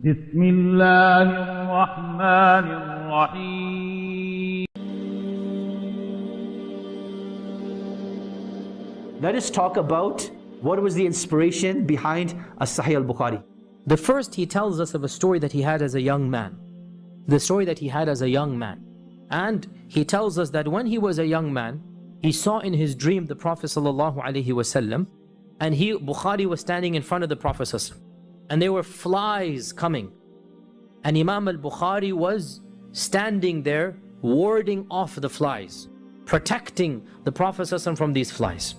بسم الله الرحمن الرحيم. Let us talk about what was the inspiration behind Sahih al Bukhary. The first, he tells us of a story that he had as a young man. The story that he had as a young man. And he tells us that when he was a young man, he saw in his dream the Prophet ﷺ, and Bukhari was standing in front of the Prophet ﷺ, and there were flies coming. And Imam Al Bukhary was standing there warding off the flies, protecting the Prophet ﷺ from these flies.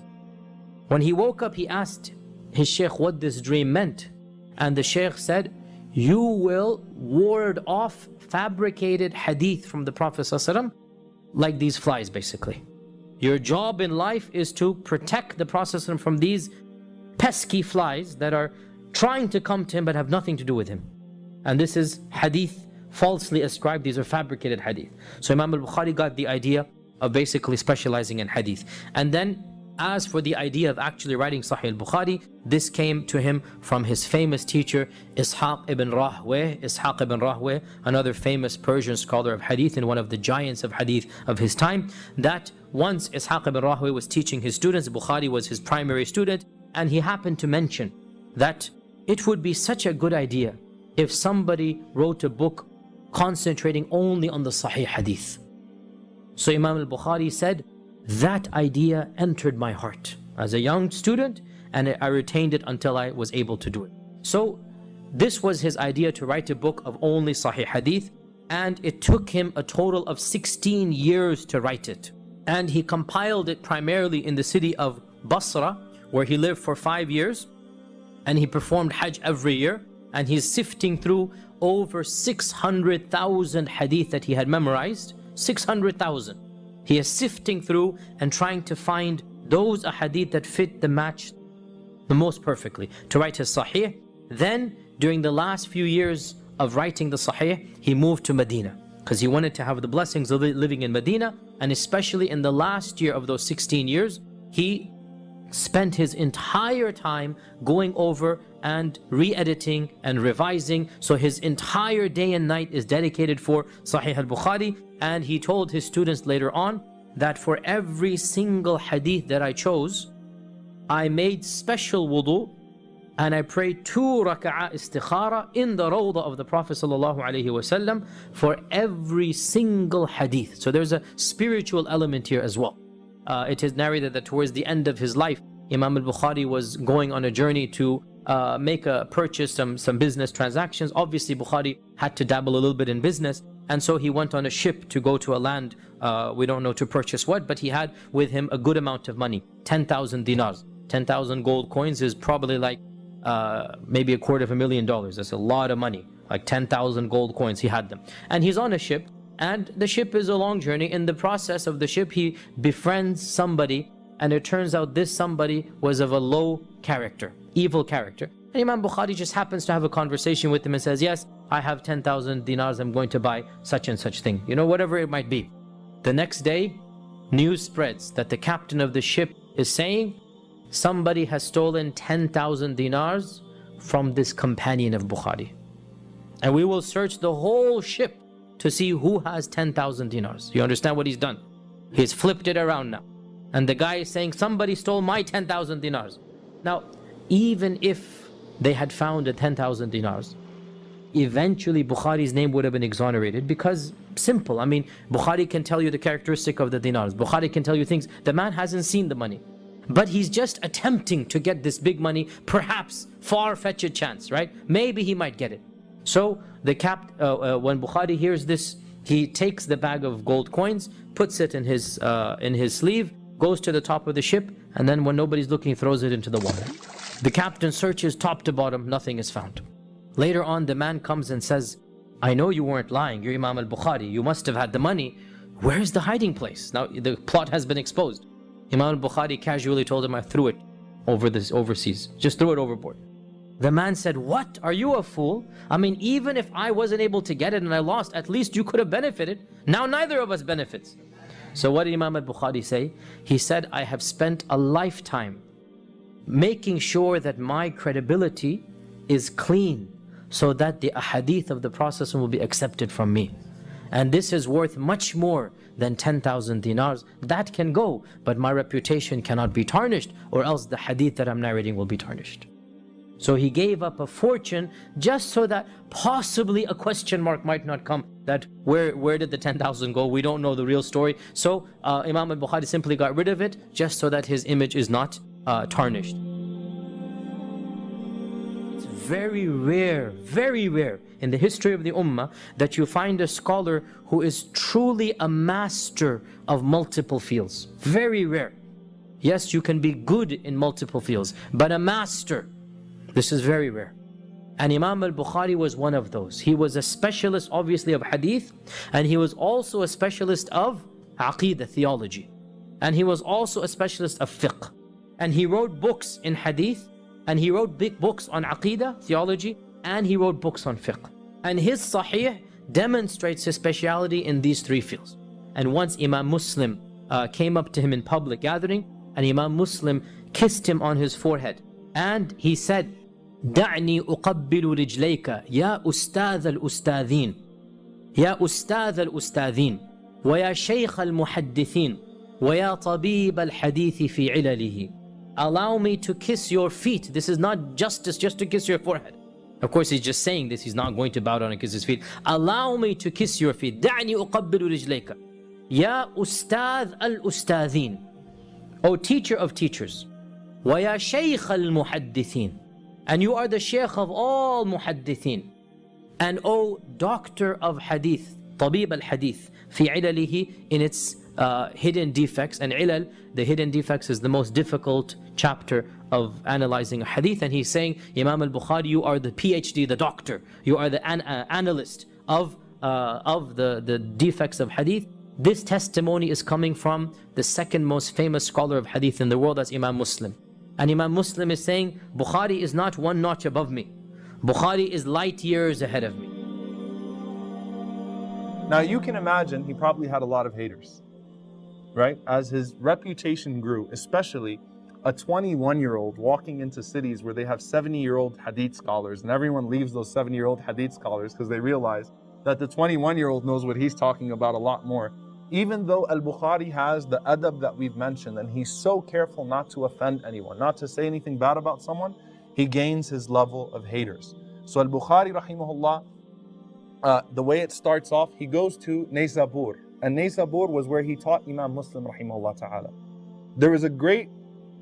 When he woke up, he asked his Shaykh what this dream meant. And the Shaykh said, you will ward off fabricated hadith from the Prophet ﷺ like these flies basically. Your job in life is to protect the Prophet ﷺ from these pesky flies that are trying to come to him but have nothing to do with him. And this is hadith falsely ascribed. These are fabricated hadith. So Imam Al Bukhary got the idea of basically specializing in hadith. And then as for the idea of actually writing Sahih Al Bukhary, this came to him from his famous teacher Ishaq ibn Rahweh. Ishaq ibn Rahweh, another famous Persian scholar of hadith and one of the giants of hadith of his time, that once Ishaq ibn Rahweh was teaching his students, Bukhari was his primary student, and he happened to mention that it would be such a good idea if somebody wrote a book concentrating only on the Sahih hadith. So Imam Al Bukhari said, that idea entered my heart as a young student, and I retained it until I was able to do it. So this was his idea, to write a book of only Sahih hadith, and it took him a total of 16 years to write it. And he compiled it primarily in the city of Basra, where he lived for 5 years, and he performed Hajj every year, and he's sifting through over 600,000 hadith that he had memorized. 600,000. He is sifting through and trying to find those ahadith that fit the match the most perfectly to write his Sahih. Then during the last few years of writing the Sahih, he moved to Medina because he wanted to have the blessings of living in Medina. And especially in the last year of those 16 years, he spent his entire time going over and re-editing and revising. So his entire day and night is dedicated for Sahih al-Bukhari. And he told his students later on that for every single hadith that I chose, I made special wudu and I prayed 2 raka'ah istikhara in the rawdah of the Prophet ﷺ for every single hadith. So there's a spiritual element here as well. It is narrated that towards the end of his life, Imam Al Bukhari was going on a journey to make a purchase, some business transactions. Obviously Bukhari had to dabble a little bit in business, and so he went on a ship to go to a land, we don't know to purchase what, but he had with him a good amount of money, 10,000 dinars. 10,000 gold coins is probably like maybe $250,000. That's a lot of money, like 10,000 gold coins, he had them. And he's on a ship, and the ship is a long journey. In the process of the ship, he befriends somebody, and it turns out this somebody was of a low character, evil character. And Imam Bukhari just happens to have a conversation with him and says, yes, I have 10,000 dinars, I'm going to buy such and such thing. You know, whatever it might be. The next day, news spreads that the captain of the ship is saying, somebody has stolen 10,000 dinars from this companion of Bukhari. And we will search the whole ship to see who has 10,000 dinars. You understand what he's done? He's flipped it around now. And the guy is saying, somebody stole my 10,000 dinars. Now, even if they had found the 10,000 dinars, eventually Bukhari's name would have been exonerated, because simple. I mean, Bukhari can tell you the characteristic of the dinars. Bukhari can tell you things. The man hasn't seen the money, but he's just attempting to get this big money, perhaps far-fetched chance, right? Maybe he might get it. So the when Bukhari hears this, he takes the bag of gold coins, puts it in his sleeve, goes to the top of the ship, and then when nobody's looking, throws it into the water. The captain searches top to bottom, nothing is found. Later on, the man comes and says, I know you weren't lying, you're Imam Al Bukhari, you must have had the money. Where's the hiding place? Now the plot has been exposed. Imam Al Bukhari casually told him, I threw it overseas, just threw it overboard. The man said, what? Are you a fool? I mean, even if I wasn't able to get it and I lost, at least you could have benefited. Now neither of us benefits. So what did Imam Al Bukhari say? He said, I have spent a lifetime making sure that my credibility is clean, so that the ahadith of the Prophet will be accepted from me. And this is worth much more than 10,000 dinars. That can go, but my reputation cannot be tarnished, or else the hadith that I'm narrating will be tarnished. So he gave up a fortune just so that possibly a question mark might not come, that where did the 10,000 go? We don't know the real story. So Imam Al Bukhary simply got rid of it just so that his image is not tarnished. It's very rare in the history of the Ummah that you find a scholar who is truly a master of multiple fields. Very rare. Yes, you can be good in multiple fields, but a master, this is very rare. And Imam Al Bukhary was one of those. He was a specialist, obviously, of hadith, and he was also a specialist of aqeedah, theology. And he was also a specialist of fiqh. And he wrote books in hadith, and he wrote big books on aqeedah, theology, and he wrote books on fiqh. And his Sahih demonstrates his speciality in these three fields. And once Imam Muslim came up to him in public gathering, and Imam Muslim kissed him on his forehead, and he said, دعني أقبل رجليك يا أستاذ الأستاذين يا أستاذ الأستاذين ويا شيخ المحدثين ويا طبيب الحديث في علله. Allow me to kiss your feet. This is not justice just to kiss your forehead. Of course, he's just saying this. He's not going to bow down and kiss his feet. Allow me to kiss your feet. دعني أقبل رجليك يا أستاذ الأستاذين. O teacher of teachers. ويا شيخ المحدثين. And you are the sheikh of all muhaddithin. And O doctor of hadith, طبيب الحديث في علله, in its hidden defects. And ilal, the hidden defects, is the most difficult chapter of analyzing a hadith. And he's saying, Imam Al Bukhary, you are the PhD, the doctor. You are the analyst of the defects of hadith. This testimony is coming from the second most famous scholar of hadith in the world, as Imam Muslim. And Imam Muslim is saying, Bukhari is not one notch above me. Bukhari is light years ahead of me. Now you can imagine he probably had a lot of haters, right? As his reputation grew, especially a 21-year-old walking into cities where they have 70-year-old hadith scholars, and everyone leaves those 70-year-old hadith scholars because they realize that the 21-year-old knows what he's talking about a lot more. Even though Al-Bukhari has the adab that we've mentioned, and he's so careful not to offend anyone, not to say anything bad about someone, he gains his level of haters. So Al-Bukhari, rahimahullah, the way it starts off, he goes to Naysabur. And Naysabur was where he taught Imam Muslim, rahimahullah ta'ala. There was a great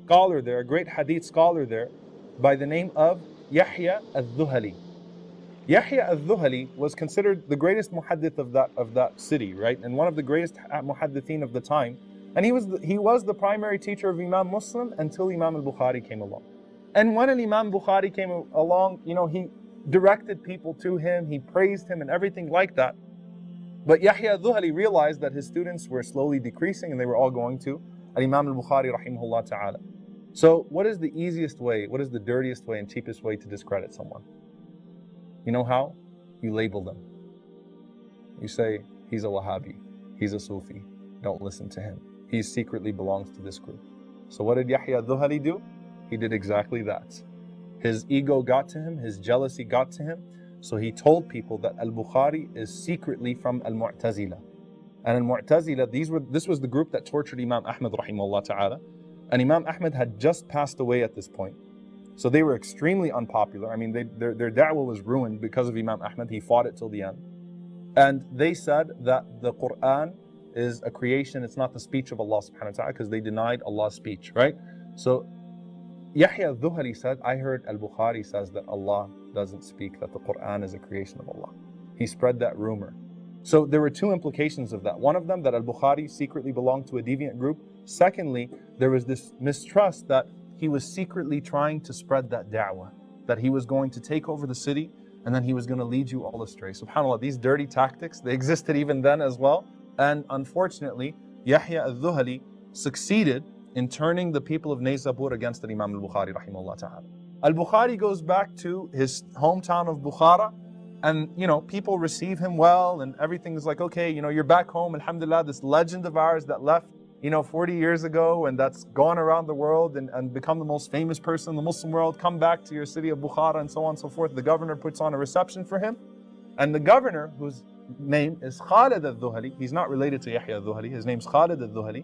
scholar there, a great hadith scholar there, by the name of Yahya al-Dhuhali. Yahya al-Dhuhali was considered the greatest muhaddith of that city, right? And one of the greatest muhaddithin of the time. And he was the primary teacher of Imam Muslim until Imam Al Bukhary came along. And when Imam Bukhari came along, he directed people to him, he praised him and everything like that. But Yahya al-Dhuhali realized that his students were slowly decreasing and they were all going to Imam Al Bukhari, rahimahullah ta'ala. So what is the easiest way, what is the dirtiest way and cheapest way to discredit someone? You know how? You label them. You say, he's a Wahhabi, he's a Sufi, don't listen to him. He secretly belongs to this group. So what did Yahya al-Dhuhali do? He did exactly that. His ego got to him, his jealousy got to him. So he told people that Al-Bukhari is secretly from Al-Mu'tazila. And Al-Mu'tazila, this was the group that tortured Imam Ahmad rahimahullah ta'ala. And Imam Ahmad had just passed away at this point. So they were extremely unpopular. I mean, their da'wah was ruined because of Imam Ahmad. He fought it till the end. And they said that the Quran is a creation, it's not the speech of Allah subhanahu wa ta'ala, because they denied Allah's speech, right? So Yahya al-Dhuhali said, I heard Al-Bukhari says that Allah doesn't speak, that the Quran is a creation of Allah. He spread that rumor. So there were two implications of that. One of them, that Al-Bukhari secretly belonged to a deviant group. Secondly, there was this mistrust that he was secretly trying to spread that da'wah, that he was going to take over the city and then he was going to lead you all astray. SubhanAllah, these dirty tactics, they existed even then as well. And unfortunately, Yahya al-Dhuhali succeeded in turning the people of Naysabur against Imam al-Bukhari rahimahullah ta'ala. Al-Bukhari goes back to his hometown of Bukhara, and people receive him well and everything is like, okay, you're back home, alhamdulillah. This legend of ours that left 40 years ago, and that's gone around the world and become the most famous person in the Muslim world, come back to your city of Bukhara and so on and so forth. The governor puts on a reception for him. And the governor, whose name is Khalid al-Dhuhali, he's not related to Yahya al-Dhuhali, his name's Khalid al-Dhuhali.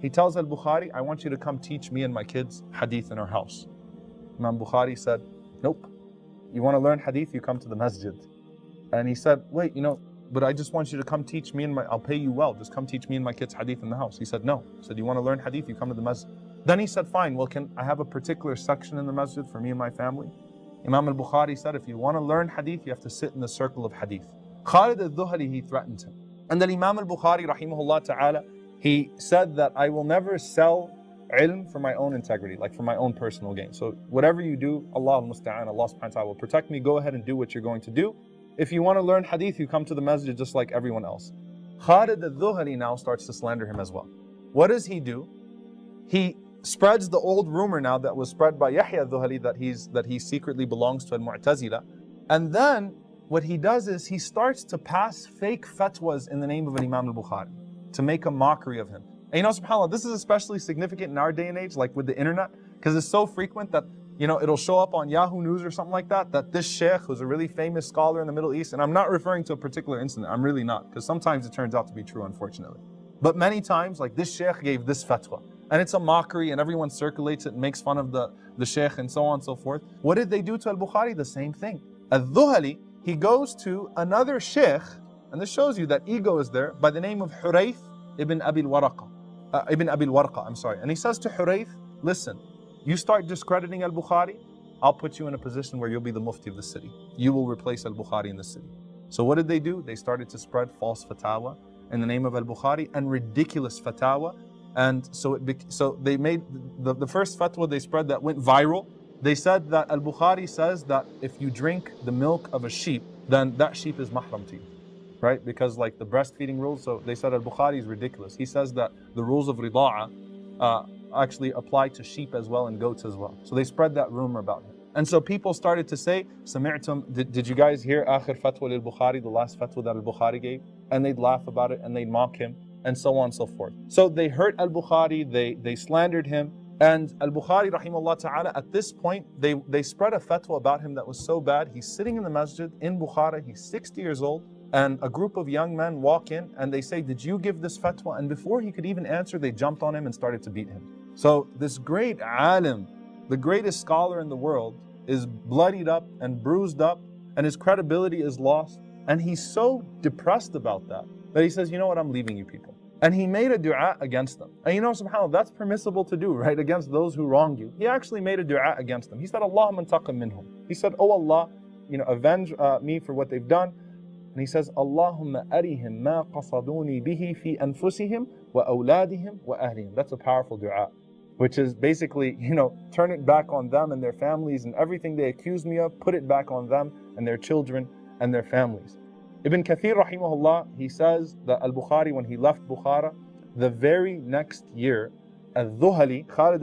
He tells al-Bukhari, I want you to come teach me and my kids hadith in our house. Imam Bukhari said, nope. You want to learn hadith, you come to the masjid. And he said, wait, but I just want you to come teach me and I'll pay you well, just come teach me and my kids hadith in the house. He said, no. He said, you want to learn hadith, you come to the masjid. Then he said, fine, well, can I have a particular section in the masjid for me and my family? Imam Al Bukhari said, if you want to learn hadith, you have to sit in the circle of hadith. Khalid al-Dhuhali, he threatened him. And then Imam Al Bukhari, rahimahullah ta'ala, he said that I will never sell ilm for my own integrity, like for my own personal gain. So whatever you do, Allah al-Musta'an, Allah subhanahu wa ta'ala will protect me. Go ahead and do what you're going to do. If you want to learn hadith, you come to the masjid just like everyone else. Khalid al-Dhuhali now starts to slander him as well. What does he do? He spreads the old rumor now that was spread by Yahya al-Dhuhali that he secretly belongs to al-Mu'tazila. And then what he does is he starts to pass fake fatwas in the name of Imam al-Bukhari to make a mockery of him. And subhanAllah, this is especially significant in our day and age, like with the internet, because it's so frequent that it'll show up on Yahoo News or something like that this sheikh, who's a really famous scholar in the Middle East, and I'm not referring to a particular incident, I'm really not, because sometimes it turns out to be true, unfortunately. But many times, like this sheikh gave this fatwa, and it's a mockery, and everyone circulates it and makes fun of the sheikh and so on and so forth. What did they do to al-Bukhari? The same thing. Al-Dhuhali, he goes to another sheikh, and this shows you that ego is there, by the name of Hurayth ibn Abi al-Warqa. And he says to Hurayth, listen, you start discrediting al-Bukhari, I'll put you in a position where you'll be the mufti of the city. You will replace al-Bukhari in the city. So what did they do? They started to spread false fatwa in the name of al-Bukhari and ridiculous fatwa. And so they made the first fatwa they spread that went viral. They said that al-Bukhari says that if you drink the milk of a sheep, then that sheep is mahram to you. Right? Because like the breastfeeding rules, so they said al-Bukhari is ridiculous. He says that the rules of rida'a actually apply to sheep as well and goats as well. So they spread that rumor about him. And so people started to say, Sami'tum, did you guys hear akhir fatwa al-Bukhari, the last fatwa that al-Bukhari gave? And they'd laugh about it and they'd mock him and so on and so forth. So they hurt al-Bukhari, they slandered him. And al-Bukhari, rahimahullah ta'ala, at this point, they spread a fatwa about him that was so bad. He's sitting in the masjid in Bukhara, he's 60 years old, and a group of young men walk in and they say, did you give this fatwa? And before he could even answer, they jumped on him and started to beat him. So this great alim, the greatest scholar in the world, is bloodied up and bruised up, and his credibility is lost. And he's so depressed about that he says, you know what, I'm leaving you people. And he made a dua against them. And subhanAllah, that's permissible to do, right? Against those who wronged you. He actually made a dua against them. He said, Allahumma antaqim minhum. He said, oh Allah, avenge me for what they've done. And he says, Allahumma arihim ma qasaduni bihi fi anfusihim wa awladihim wa ahlihim. That's a powerful dua, which is basically, turn it back on them and their families and everything they accuse me of, put it back on them and their children and their families. Ibn Kathir rahimahullah, he says that al-Bukhari, when he left Bukhara, the very next year, Khalid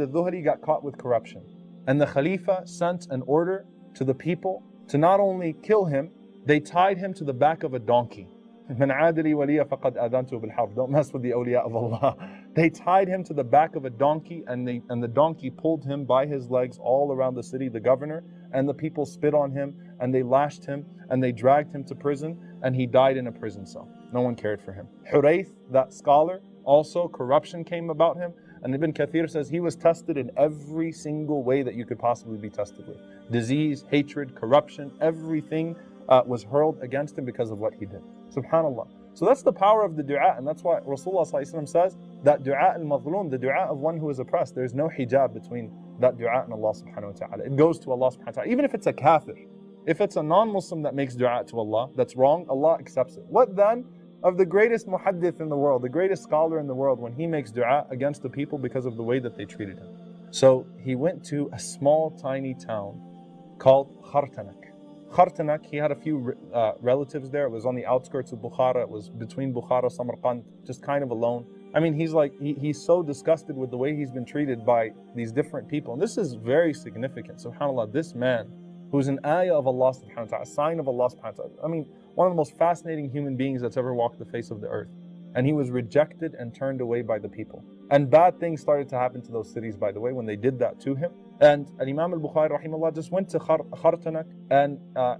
al-Dhuhali got caught with corruption. And the Khalifa sent an order to the people to not only kill him, they tied him to the back of a donkey. Man adali waliya faqad adantu bil harb. Don't mess with the awliya of Allah. They tied him to the back of a donkey, and the donkey pulled him by his legs all around the city, the governor, and the people spit on him, and they lashed him, and they dragged him to prison, and he died in a prison cell. No one cared for him. Hurayth, that scholar, also corruption came about him, and Ibn Kathir says he was tested in every single way that you could possibly be tested with. Disease, hatred, corruption, everything was hurled against him because of what he did. Subhanallah. So that's the power of the dua, and that's why Rasulullah says that dua al-mazlum, the dua of one who is oppressed, there's no hijab between that dua and Allah subhanahu wa ta'ala. It goes to Allah subhanahu wa ta'ala. Even if it's a kafir, if it's a non-Muslim that makes dua to Allah, that's wrong, Allah accepts it. What then of the greatest muhaddith in the world, the greatest scholar in the world, when he makes dua against the people because of the way that they treated him? So he went to a small, tiny town called Khartanak. Khartanak, he had a few relatives there. It was on the outskirts of Bukhara. It was between Bukhara, Samarkand, just kind of alone. I mean, he's so disgusted with the way he's been treated by these different people. And this is very significant. SubhanAllah, this man, who's an ayah of Allah subhanahu wa ta'ala, a sign of Allah subhanahu wa ta'ala. I mean, one of the most fascinating human beings that's ever walked the face of the earth. And he was rejected and turned away by the people. And bad things started to happen to those cities, by the way, when they did that to him. And Imam Al Bukhary rahimahullah just went to Khartanak, and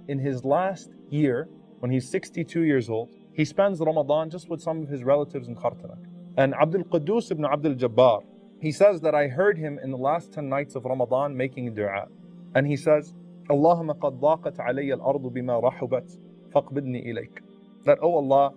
in his last year, when he's 62 years old, he spends Ramadan just with some of his relatives in Khartanak. And Abdul Quddus ibn Abdul Jabbar, he says that I heard him in the last 10 nights of Ramadan making dua. And he says, Allahumma qad daqat alayya al-ardu bima rahubat, faqbidni ilayk. That, oh Allah,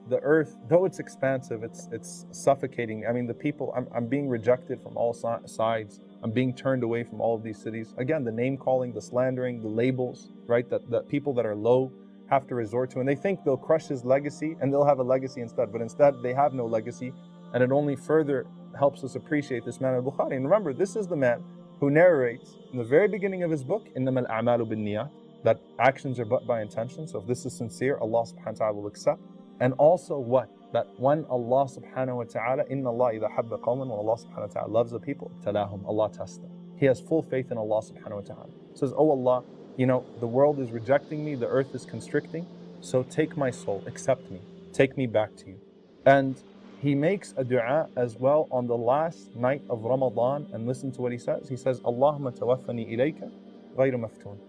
the earth, though it's expansive, it's suffocating. I mean, the people, I'm being rejected from all sides. I'm being turned away from all of these cities. Again, the name calling, the slandering, the labels, right? That people that are low have to resort to. And they think they'll crush his legacy and they'll have a legacy instead. But instead, they have no legacy. And it only further helps us appreciate this man al-Bukhari. And remember, this is the man who narrates in the very beginning of his book, إِنَّمَا الْأَعْمَالُ بِالنِّيَّاتِ, that actions are but by intention. So if this is sincere, Allah subhanahu wa ta'ala will accept. And also what? That when Allah subhanahu wa ta'ala, إِنَّ اللَّهَ إِذَا حَبَّ قَوْمًا, when Allah subhanahu wa ta'ala loves the people, ابْتَلَاهُمْ, Allah tests them. He has full faith in Allah subhanahu wa ta'ala. Says, oh Allah, you know, the world is rejecting me, the earth is constricting, so take my soul, accept me, take me back to you. And he makes a dua as well on the last night of Ramadan, and listen to what he says. He says, Allahumma tawaffani ilayka ghayru maftoon.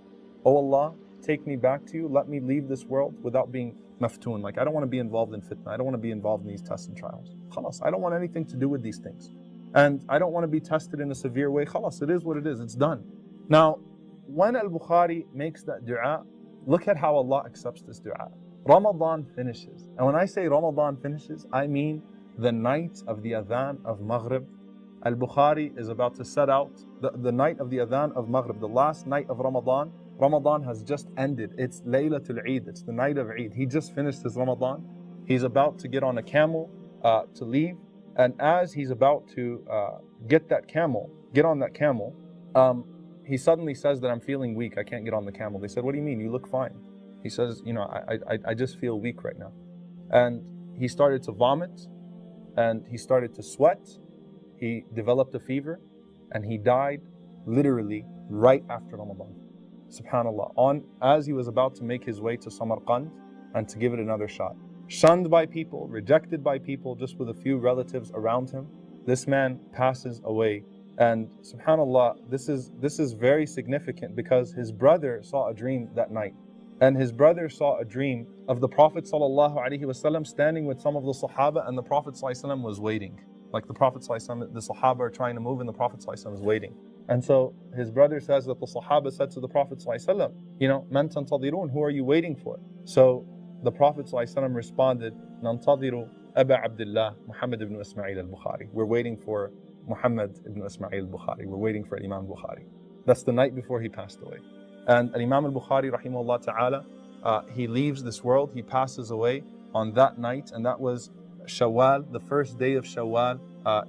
Oh Allah, take me back to you, let me leave this world without being maftoon. Like, I don't want to be involved in fitna, I don't want to be involved in these tests and trials. Khalas, I don't want anything to do with these things. And I don't want to be tested in a severe way. Khalas, it is what it is, it's done. Now, when Al-Bukhari makes that dua, look at how Allah accepts this dua. Ramadan finishes. And when I say Ramadan finishes, I mean the night of the adhan of Maghrib. Al-Bukhari is about to set out. The night of the adhan of Maghrib, the last night of Ramadan. Ramadan has just ended. It's Laylatul Eid. It's the night of Eid. He just finished his Ramadan. He's about to get on a camel to leave. And as he's about to get on that camel, he suddenly says that I'm feeling weak. I can't get on the camel. They said, what do you mean? You look fine. He says, you know, I just feel weak right now. And he started to vomit and he started to sweat. He developed a fever and he died literally right after Ramadan. Subhanallah. As he was about to make his way to Samarkand and to give it another shot. Shunned by people, rejected by people, just with a few relatives around him, this man passes away. And subhanallah, this is very significant because his brother saw a dream that night. And his brother saw a dream of the Prophet ﷺ standing with some of the Sahaba, and the Prophet ﷺ was waiting. Like the Prophet ﷺ, the Sahaba are trying to move and the Prophet ﷺ is waiting. And so his brother says that the Sahaba said to the Prophet ﷺ, you know, Man tantadirun, who are you waiting for? So the Prophet ﷺ responded, Nantadiru Aba Abdullah Muhammad ibn Ismail al-Bukhari. We're waiting for Muhammad ibn Ismail al-Bukhari. We're waiting for Imam Al Bukhari. That's the night before he passed away. And Imam Al Bukhari rahimahullah ta'ala, he leaves this world, he passes away on that night, and that was Shawwal, the first day of Shawwal,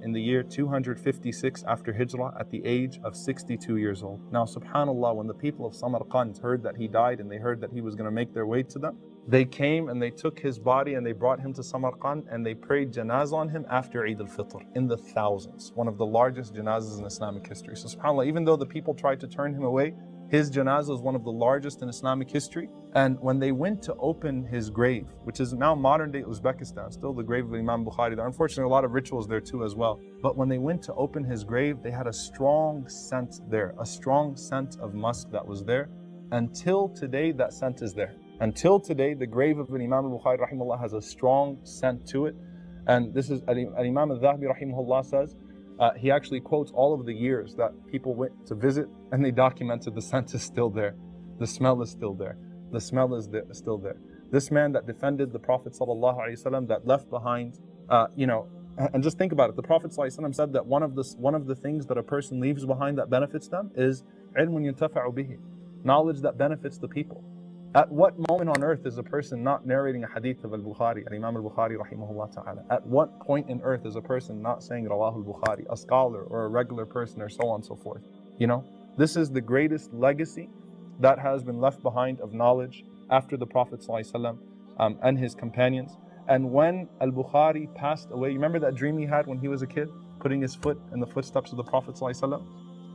in the year 256 after Hijrah, at the age of 62 years old. Now subhanallah, when the people of Samarkand heard that he died and they heard that he was going to make their way to them, they came and they took his body and they brought him to Samarkand and they prayed janazah on him after Eid al-Fitr in the thousands. One of the largest janazahs in Islamic history. So subhanAllah, even though the people tried to turn him away, his janazah is one of the largest in Islamic history. And when they went to open his grave, which is now modern day Uzbekistan, still the grave of Imam Bukhari, there are unfortunately a lot of rituals there too as well. But when they went to open his grave, they had a strong scent there, a strong scent of musk that was there. Until today, that scent is there. Until today, the grave of Imam Al Bukhari rahimahullah has a strong scent to it. And this is Imam Al-Dhahabi rahimahullah says, he actually quotes all of the years that people went to visit and they documented the scent is still there. The smell is still there. The smell is still there. This man that defended the Prophet ﷺ, that left behind, and just think about it. The Prophet ﷺ said that one of the things that a person leaves behind that benefits them is ilmun yuntafa'u bihi, knowledge that benefits the people. At what moment on earth is a person not narrating a hadith of Al-Bukhari, Imam Al Bukhari rahimahullah ta'ala? At what point in earth is a person not saying Rawahu Al-Bukhari, a scholar or a regular person or so on and so forth? You know, this is the greatest legacy that has been left behind of knowledge after the Prophet ﷺ, and his companions. And when Al-Bukhari passed away, you remember that dream he had when he was a kid, putting his foot in the footsteps of the Prophet ﷺ?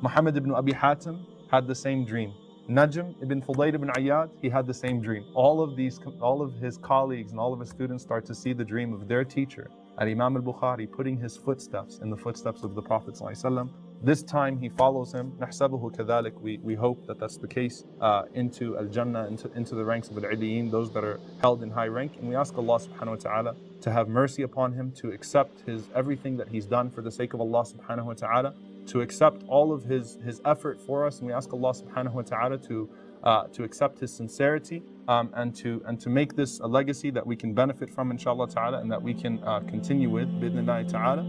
Muhammad ibn Abi Hatim had the same dream. Najm ibn Fudayl ibn Ayyad, he had the same dream. All of his colleagues and all of his students start to see the dream of their teacher, Imam Al Bukhary putting his footsteps in the footsteps of the Prophet ﷺ. This time he follows him. نحسبه كذلك. We hope that that's the case into Al-Jannah, into the ranks of Al-Iliyeen, those that are held in high rank. And we ask Allah subhanahu wa ta'ala to have mercy upon him, to accept everything that he's done for the sake of Allah subhanahu wa ta'ala, to accept all of his effort for us. And we ask Allah subhanahu wa ta'ala to accept his sincerity and to make this a legacy that we can benefit from inshallah ta'ala, and that we can continue with bi'idhnillahi ta'ala.